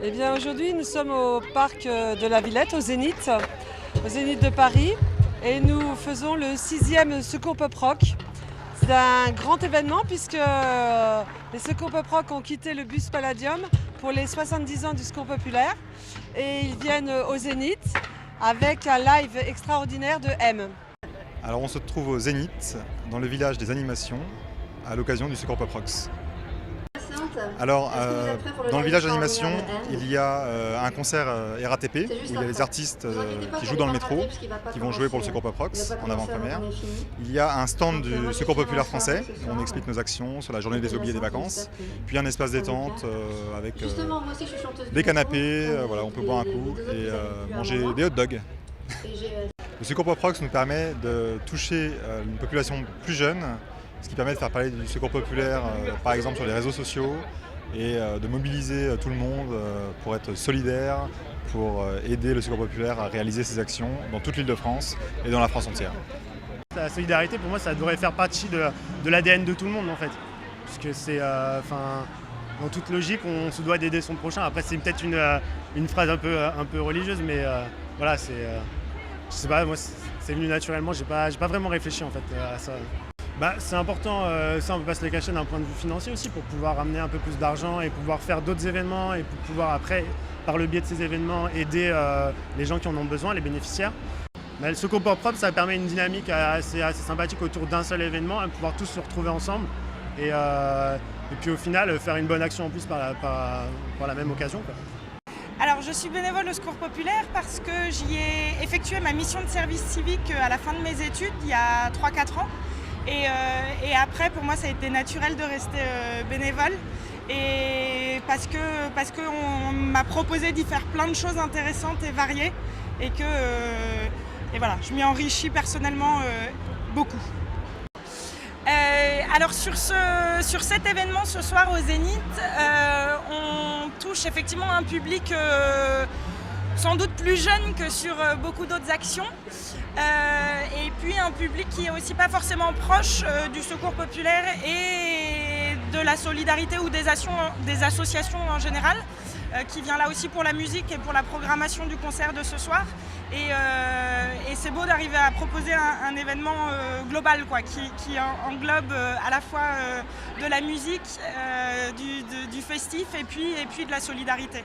Eh bien aujourd'hui nous sommes au parc de la Villette, au Zénith de Paris, et nous faisons le 6e Secours Pop Rock. C'est un grand événement puisque les Secours Pop Rock ont quitté le bus Palladium pour les 70 ans du Secours populaire et ils viennent au Zénith avec un live extraordinaire de M. Alors on se trouve au Zénith, dans le village des animations, à l'occasion du Secours Pop Rocks. Alors, dans le village d'animation, il y a un concert RATP où il y a les artistes qui jouent dans le métro, qui vont jouer pour le Secours Pop Rocks en avant-première. Il y a un stand du Secours populaire français où on explique nos actions sur la journée des oubliés des vacances. Puis un espace détente avec des canapés, voilà, on peut boire un coup et manger des hot dogs. Le Secours Pop Rocks nous permet de toucher une population plus jeune, ce qui permet de faire parler du secours populaire, par exemple sur les réseaux sociaux, et de mobiliser tout le monde pour être solidaire, pour aider le secours populaire à réaliser ses actions dans toute l'Île-de-France et dans la France entière. La solidarité, pour moi, ça devrait faire partie de l'ADN de tout le monde, en fait. Puisque c'est, dans toute logique, on se doit d'aider son prochain. Après, c'est peut-être une phrase un peu religieuse, mais voilà, je sais pas, moi, c'est venu naturellement. J'ai pas vraiment réfléchi, en fait, à ça. C'est important, ça on ne peut pas se le cacher d'un point de vue financier aussi, pour pouvoir ramener un peu plus d'argent et pouvoir faire d'autres événements et pour pouvoir après, par le biais de ces événements, aider les gens qui en ont besoin, les bénéficiaires. Le Secours Pop Rock, ça permet une dynamique assez sympathique autour d'un seul événement, et pouvoir tous se retrouver ensemble et puis au final faire une bonne action en plus par la même occasion, quoi. Alors je suis bénévole au Secours populaire parce que j'y ai effectué ma mission de service civique à la fin de mes études il y a 3-4 ans. Et après, pour moi, ça a été naturel de rester bénévole, et parce qu'on m'a proposé d'y faire plein de choses intéressantes et variées, et voilà, je m'y enrichis personnellement beaucoup. Alors sur cet événement ce soir au Zénith, on touche effectivement un public sans doute plus jeune que sur beaucoup d'autres actions, et puis un public qui est aussi pas forcément proche du secours populaire et de la solidarité ou des associations en général, qui vient là aussi pour la musique et pour la programmation du concert de ce soir. Et c'est beau d'arriver à proposer un événement global, quoi, qui englobe à la fois de la musique, du festif et puis de la solidarité.